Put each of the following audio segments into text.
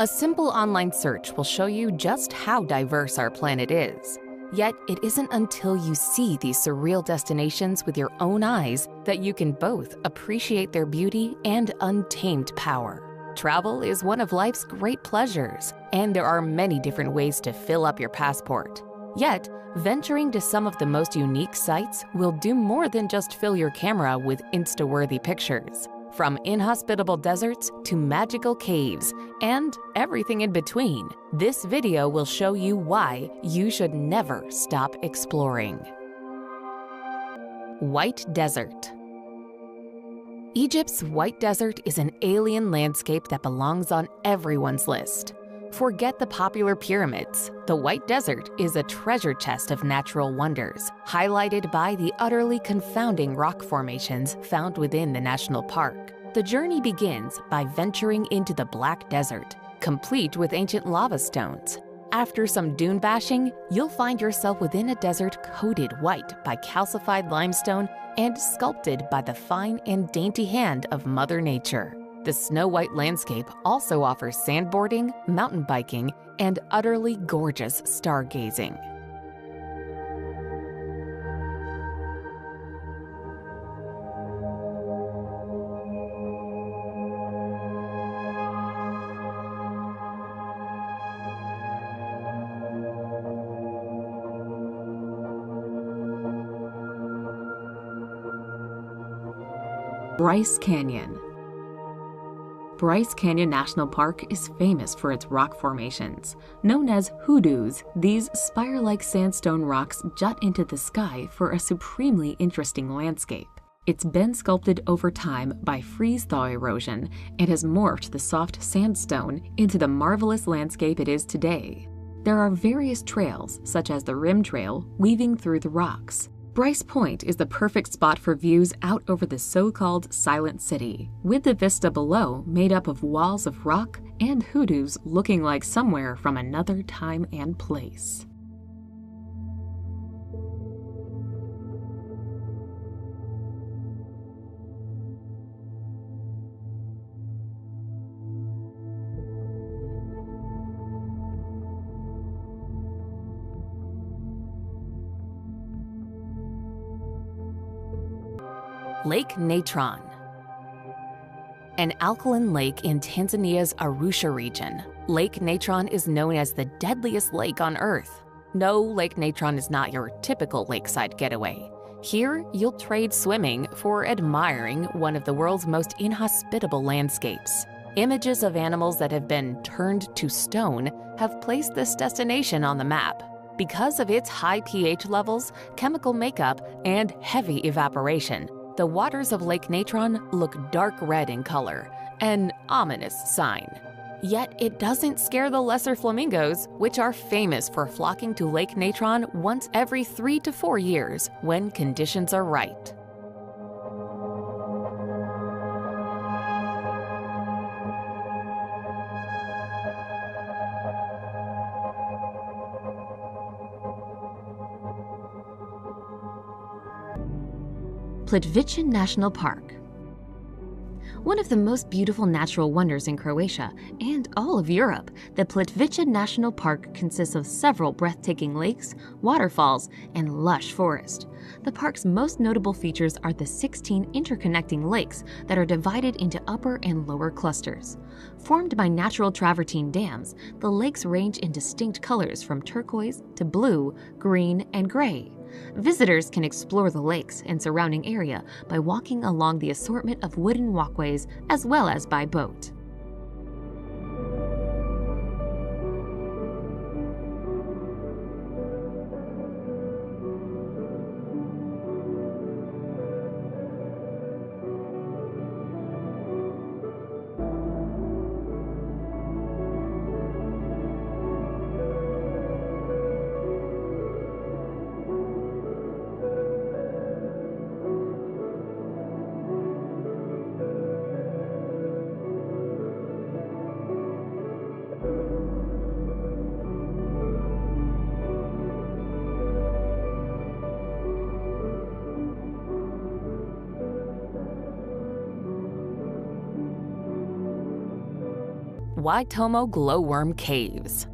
A simple online search will show you just how diverse our planet is. Yet, it isn't until you see these surreal destinations with your own eyes that you can both appreciate their beauty and untamed power. Travel is one of life's great pleasures, and there are many different ways to fill up your passport. Yet, venturing to some of the most unique sites will do more than just fill your camera with Insta-worthy pictures. From inhospitable deserts to magical caves and everything in between, this video will show you why you should never stop exploring. White Desert. Egypt's White Desert is an alien landscape that belongs on everyone's list. Forget the popular pyramids. The White Desert is a treasure chest of natural wonders, highlighted by the utterly confounding rock formations found within the national park. The journey begins by venturing into the Black Desert, complete with ancient lava stones. After some dune bashing, you'll find yourself within a desert coated white by calcified limestone and sculpted by the fine and dainty hand of Mother Nature. The snow-white landscape also offers sandboarding, mountain biking, and utterly gorgeous stargazing. Bryce Canyon. Bryce Canyon National Park is famous for its rock formations. Known as hoodoos, these spire-like sandstone rocks jut into the sky for a supremely interesting landscape. It's been sculpted over time by freeze-thaw erosion and has morphed the soft sandstone into the marvelous landscape it is today. There are various trails, such as the Rim Trail, weaving through the rocks. Bryce Point is the perfect spot for views out over the so-called Silent City, with the vista below made up of walls of rock and hoodoos looking like somewhere from another time and place. Lake Natron. An alkaline lake in Tanzania's Arusha region, Lake Natron is known as the deadliest lake on Earth. No, Lake Natron is not your typical lakeside getaway. Here, you'll trade swimming for admiring one of the world's most inhospitable landscapes. Images of animals that have been turned to stone have placed this destination on the map. Because of its high pH levels, chemical makeup, and heavy evaporation, the waters of Lake Natron look dark red in color, an ominous sign. Yet it doesn't scare the lesser flamingos, which are famous for flocking to Lake Natron once every 3 to 4 years when conditions are right. Plitvice National Park. One of the most beautiful natural wonders in Croatia and all of Europe, the Plitvice National Park consists of several breathtaking lakes, waterfalls, and lush forest. The park's most notable features are the 16 interconnecting lakes that are divided into upper and lower clusters. Formed by natural travertine dams, the lakes range in distinct colors from turquoise to blue, green, and gray. Visitors can explore the lakes and surrounding area by walking along the assortment of wooden walkways as well as by boat. Waitomo Glowworm Caves.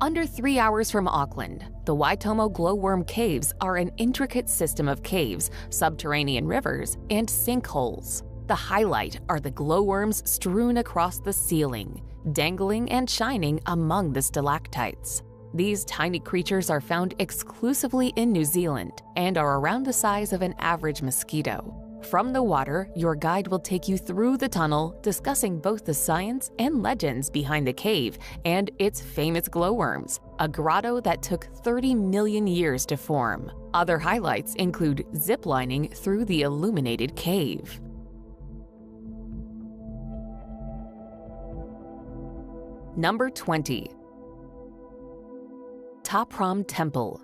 Under 3 hours from Auckland, the Waitomo Glowworm Caves are an intricate system of caves, subterranean rivers, and sinkholes. The highlight are the glowworms strewn across the ceiling, dangling and shining among the stalactites. These tiny creatures are found exclusively in New Zealand and are around the size of an average mosquito. From the water, your guide will take you through the tunnel, discussing both the science and legends behind the cave and its famous glowworms, a grotto that took 30 million years to form. Other highlights include ziplining through the illuminated cave. Number 20. Ta Prohm Temple.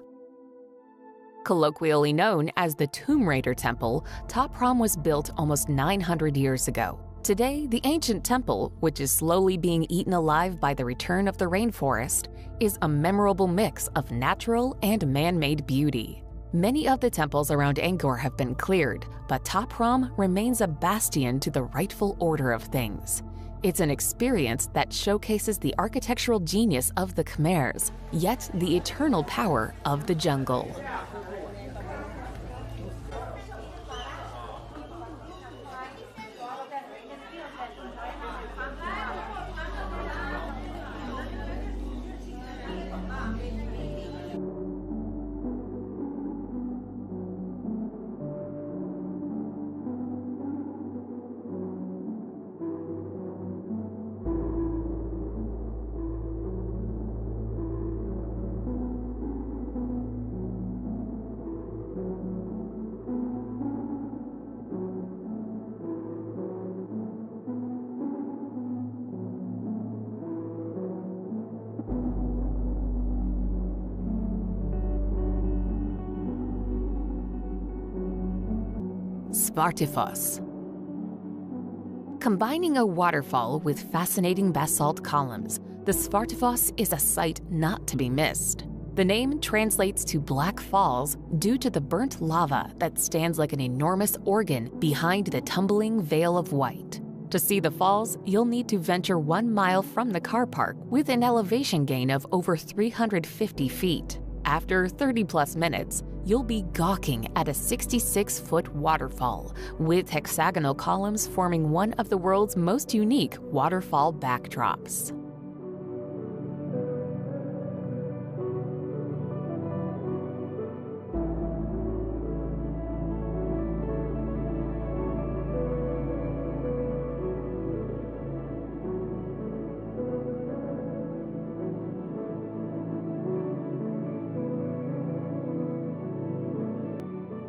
Colloquially known as the Tomb Raider Temple, Ta Prohm was built almost 900 years ago. Today, the ancient temple, which is slowly being eaten alive by the return of the rainforest, is a memorable mix of natural and man-made beauty. Many of the temples around Angkor have been cleared, but Ta Prohm remains a bastion to the rightful order of things. It's an experience that showcases the architectural genius of the Khmers, yet the eternal power of the jungle. Svartifos. Combining a waterfall with fascinating basalt columns, the Svartifos is a sight not to be missed. The name translates to Black Falls due to the burnt lava that stands like an enormous organ behind the tumbling veil of white. To see the falls, you'll need to venture 1 mile from the car park with an elevation gain of over 350 feet. After 30-plus minutes, you'll be gawking at a 66-foot waterfall with hexagonal columns forming one of the world's most unique waterfall backdrops.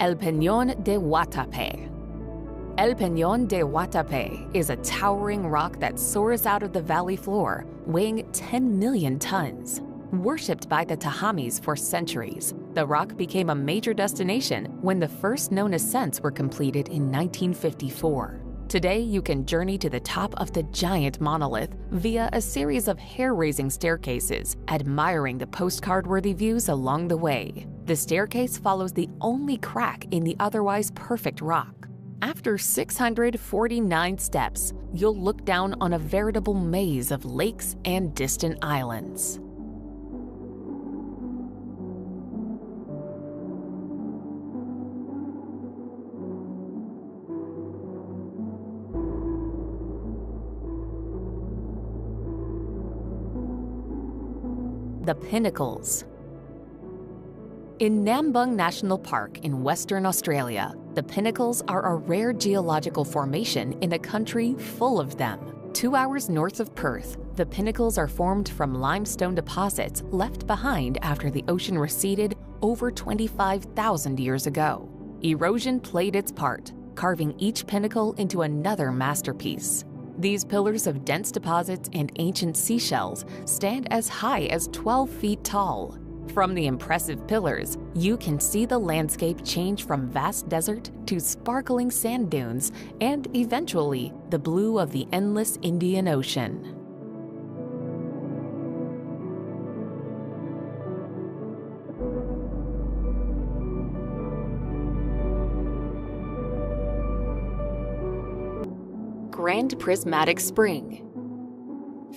El Peñón de Huatape. El Peñón de Huatape is a towering rock that soars out of the valley floor, weighing 10 million tons. Worshipped by the Tahamis for centuries, the rock became a major destination when the first known ascents were completed in 1954. Today, you can journey to the top of the giant monolith via a series of hair-raising staircases, admiring the postcard-worthy views along the way. The staircase follows the only crack in the otherwise perfect rock. After 649 steps, you'll look down on a veritable maze of lakes and distant islands. The Pinnacles. In Nambung National Park in Western Australia, the Pinnacles are a rare geological formation in a country full of them. 2 hours north of Perth, the Pinnacles are formed from limestone deposits left behind after the ocean receded over 25,000 years ago. Erosion played its part, carving each pinnacle into another masterpiece. These pillars of dense deposits and ancient seashells stand as high as 12 feet tall. From the impressive pillars, you can see the landscape change from vast desert to sparkling sand dunes and, eventually, the blue of the endless Indian Ocean. Grand Prismatic Spring.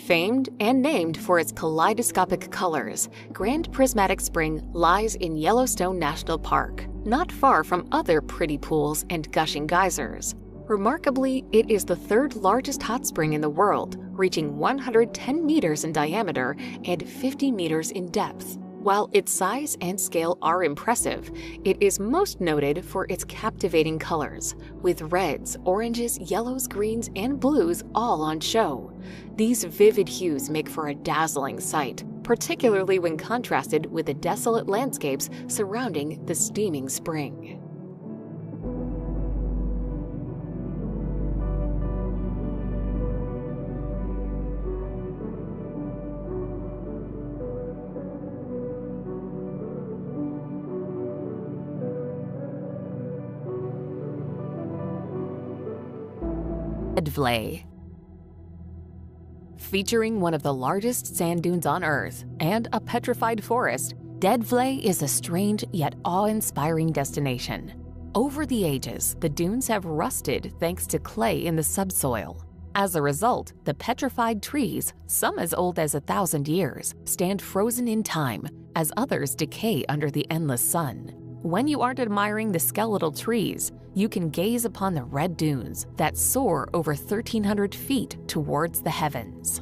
Famed and named for its kaleidoscopic colors, Grand Prismatic Spring lies in Yellowstone National Park, not far from other pretty pools and gushing geysers. Remarkably, it is the third largest hot spring in the world, reaching 110 meters in diameter and 50 meters in depth. While its size and scale are impressive, it is most noted for its captivating colors, with reds, oranges, yellows, greens, and blues all on show. These vivid hues make for a dazzling sight, particularly when contrasted with the desolate landscapes surrounding the steaming spring. Deadvlay. Featuring one of the largest sand dunes on Earth and a petrified forest, Deadvlay is a strange yet awe-inspiring destination. Over the ages, the dunes have rusted thanks to clay in the subsoil. As a result, the petrified trees, some as old as 1,000 years, stand frozen in time, as others decay under the endless sun. When you aren't admiring the skeletal trees, you can gaze upon the red dunes that soar over 1,300 feet towards the heavens.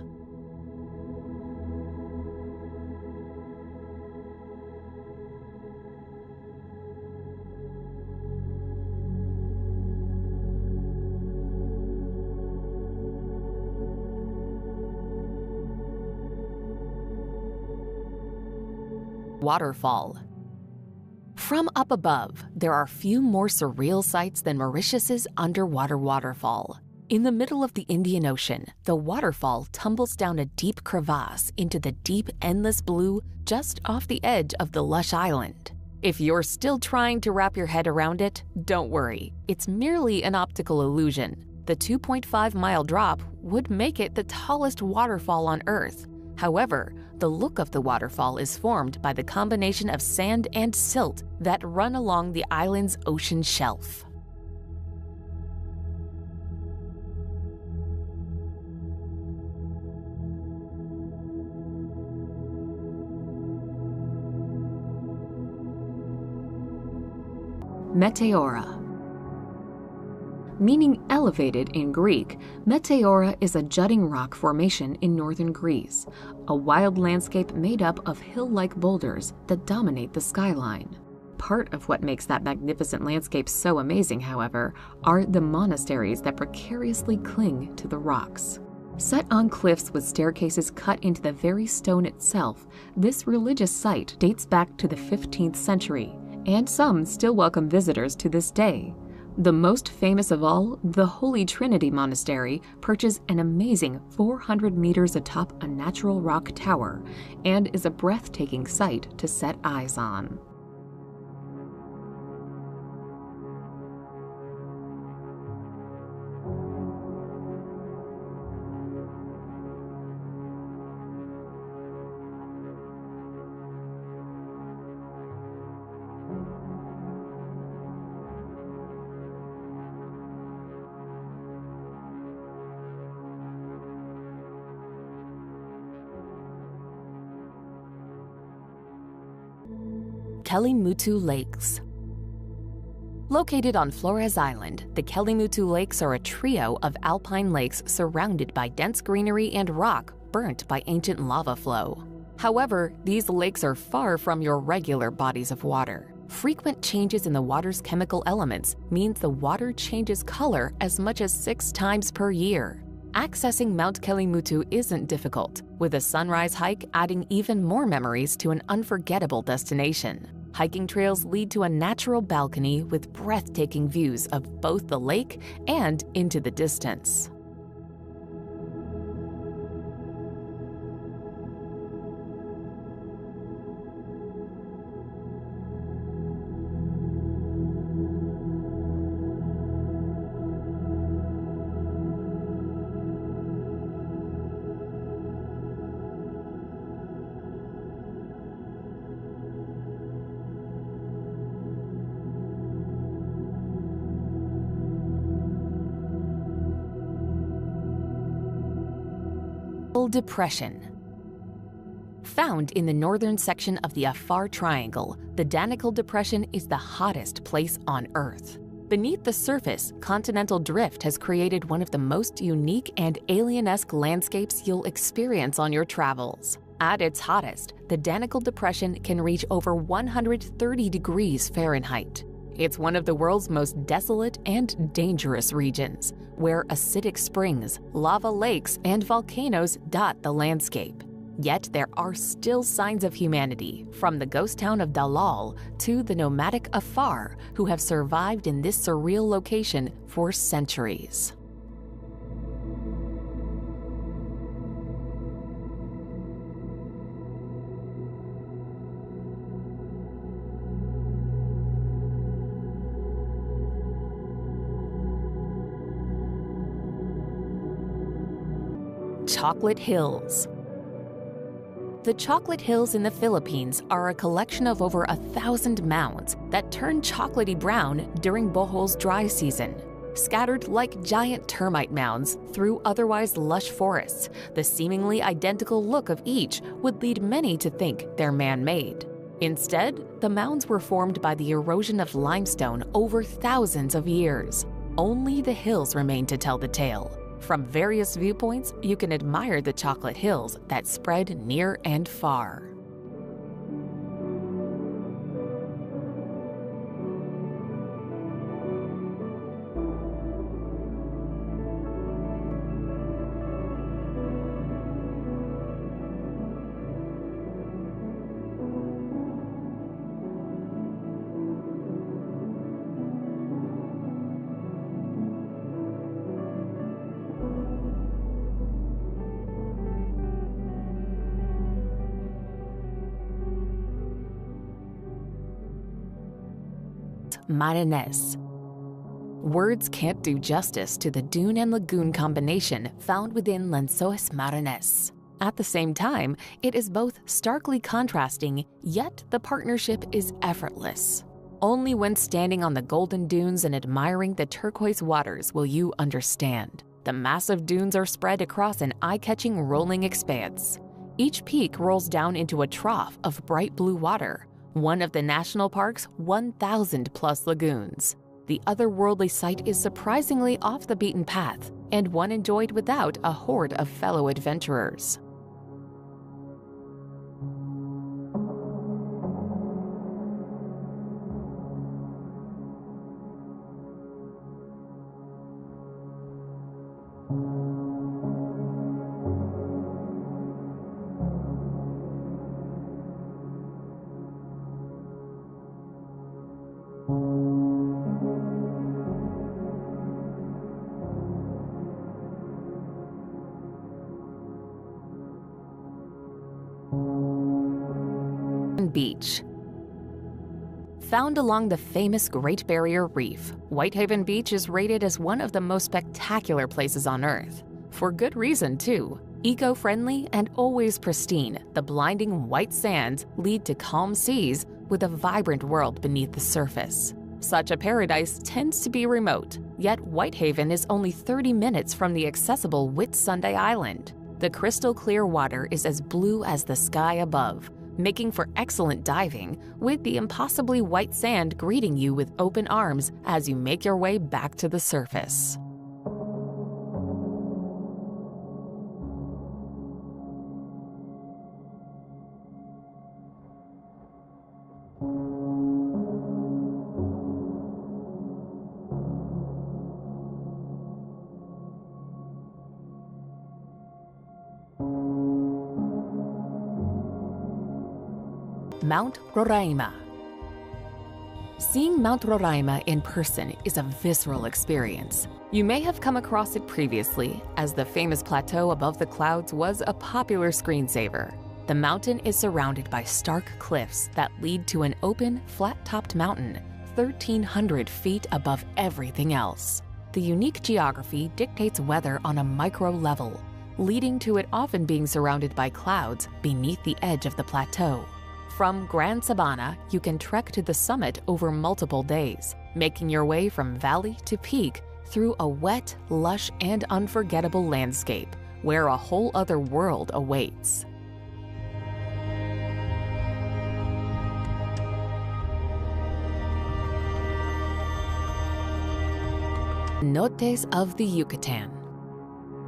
Waterfall. From up above, there are few more surreal sights than Mauritius's underwater waterfall. In the middle of the Indian Ocean, the waterfall tumbles down a deep crevasse into the deep, endless blue just off the edge of the lush island. If you're still trying to wrap your head around it, don't worry. It's merely an optical illusion. The 2.5-mile drop would make it the tallest waterfall on Earth. However, the look of the waterfall is formed by the combination of sand and silt that run along the island's ocean shelf. Meteora. Meaning elevated in Greek, Meteora is a jutting rock formation in northern Greece, a wild landscape made up of hill-like boulders that dominate the skyline. Part of what makes that magnificent landscape so amazing, however, are the monasteries that precariously cling to the rocks. Set on cliffs with staircases cut into the very stone itself, this religious site dates back to the 15th century, and some still welcome visitors to this day. The most famous of all, the Holy Trinity Monastery, perches an amazing 400 meters atop a natural rock tower and is a breathtaking sight to set eyes on. Kelimutu Lakes. Located on Flores Island, the Kelimutu Lakes are a trio of alpine lakes surrounded by dense greenery and rock burnt by ancient lava flow. However, these lakes are far from your regular bodies of water. Frequent changes in the water's chemical elements means the water changes color as much as 6 times per year. Accessing Mount Kelimutu isn't difficult, with a sunrise hike adding even more memories to an unforgettable destination. Hiking trails lead to a natural balcony with breathtaking views of both the lake and into the distance. Depression. Found in the northern section of the Afar Triangle, the Danakil Depression is the hottest place on Earth. Beneath the surface, continental drift has created one of the most unique and alien-esque landscapes you'll experience on your travels. At its hottest, the Danakil Depression can reach over 130 degrees Fahrenheit. It's one of the world's most desolate and dangerous regions, where acidic springs, lava lakes, and volcanoes dot the landscape. Yet there are still signs of humanity, from the ghost town of Dalal to the nomadic Afar, who have survived in this surreal location for centuries. Chocolate Hills. The Chocolate Hills in the Philippines are a collection of over 1,000 mounds that turn chocolatey brown during Bohol's dry season. Scattered like giant termite mounds through otherwise lush forests, the seemingly identical look of each would lead many to think they're man-made. Instead, the mounds were formed by the erosion of limestone over thousands of years. Only the hills remain to tell the tale. From various viewpoints, you can admire the chocolate hills that spread near and far. Marinas. Words can't do justice to the dune and lagoon combination found within Lençóis Maranhães. At the same time, it is both starkly contrasting, yet the partnership is effortless. Only when standing on the golden dunes and admiring the turquoise waters will you understand. The massive dunes are spread across an eye-catching rolling expanse. Each peak rolls down into a trough of bright blue water, one of the national park's 1,000-plus lagoons. The otherworldly sight is surprisingly off the beaten path, and one enjoyed without a horde of fellow adventurers. Beach. Found along the famous Great Barrier Reef, Whitehaven Beach is rated as one of the most spectacular places on Earth. For good reason, too. Eco-friendly and always pristine, the blinding white sands lead to calm seas with a vibrant world beneath the surface. Such a paradise tends to be remote, yet Whitehaven is only 30 minutes from the accessible Whitsunday Island. The crystal clear water is as blue as the sky above, making for excellent diving, with the impossibly white sand greeting you with open arms as you make your way back to the surface. Mount Roraima. Seeing Mount Roraima in person is a visceral experience. You may have come across it previously, as the famous plateau above the clouds was a popular screensaver. The mountain is surrounded by stark cliffs that lead to an open, flat-topped mountain, 1,300 feet above everything else. The unique geography dictates weather on a micro level, leading to it often being surrounded by clouds beneath the edge of the plateau. From Grand Sabana, you can trek to the summit over multiple days, making your way from valley to peak through a wet, lush, and unforgettable landscape, where a whole other world awaits. Cenotes of the Yucatan.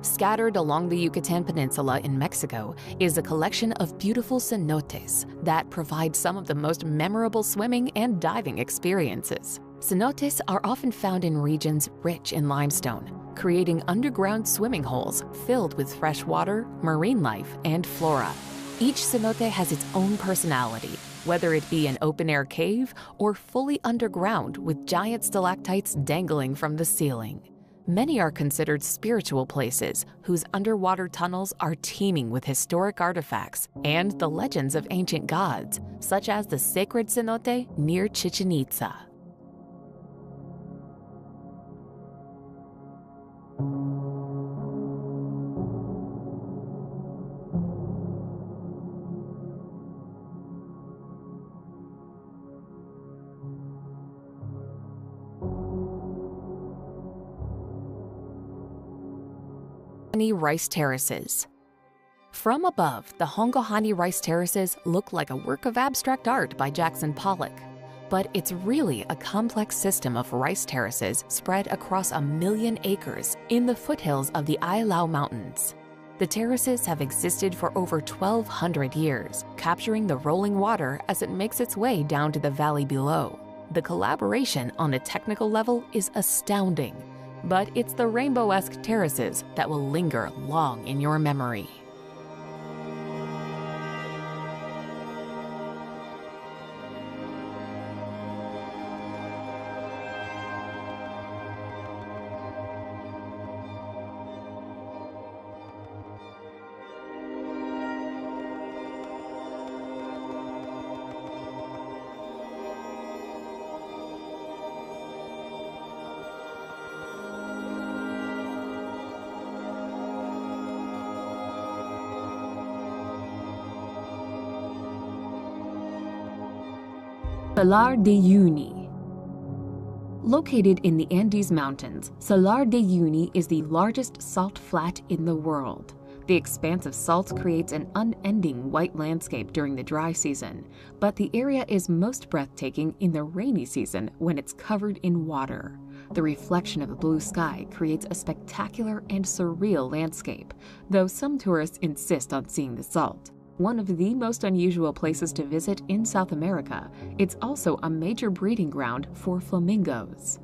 Scattered along the Yucatan Peninsula in Mexico is a collection of beautiful cenotes that provide some of the most memorable swimming and diving experiences. Cenotes are often found in regions rich in limestone, creating underground swimming holes filled with fresh water, marine life, and flora. Each cenote has its own personality, whether it be an open-air cave or fully underground with giant stalactites dangling from the ceiling. Many are considered spiritual places whose underwater tunnels are teeming with historic artifacts and the legends of ancient gods, such as the sacred cenote near Chichen Itza. Rice terraces. From above, the Hongohani rice terraces look like a work of abstract art by Jackson Pollock. But it's really a complex system of rice terraces spread across 1 million acres in the foothills of the Ailau Mountains. The terraces have existed for over 1,200 years, capturing the rolling water as it makes its way down to the valley below. The collaboration on a technical level is astounding. But it's the rainbow-esque terraces that will linger long in your memory. Salar de Uyuni. Located in the Andes Mountains, Salar de Uyuni is the largest salt flat in the world. The expanse of salt creates an unending white landscape during the dry season, but the area is most breathtaking in the rainy season when it's covered in water. The reflection of the blue sky creates a spectacular and surreal landscape, though some tourists insist on seeing the salt. One of the most unusual places to visit in South America, it's also a major breeding ground for flamingos.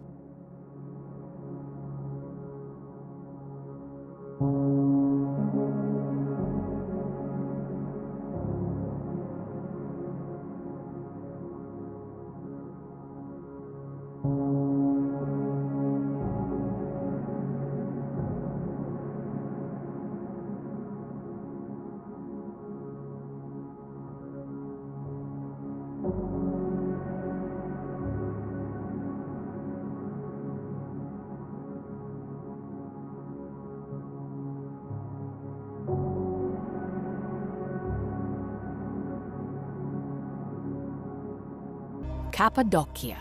Cappadocia.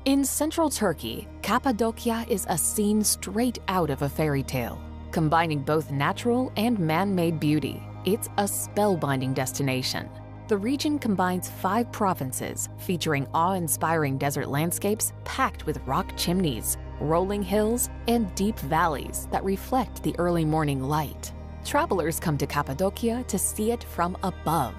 In central Turkey, Cappadocia is a scene straight out of a fairy tale, combining both natural and man-made beauty. It's a spellbinding destination. The region combines 5 provinces, featuring awe-inspiring desert landscapes packed with rock chimneys, rolling hills, and deep valleys that reflect the early morning light. Travelers come to Cappadocia to see it from above.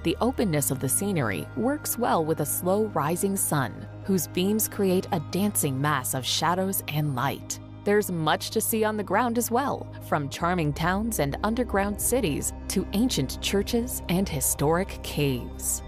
The openness of the scenery works well with a slow rising sun, whose beams create a dancing mass of shadows and light. There's much to see on the ground as well, from charming towns and underground cities to ancient churches and historic caves.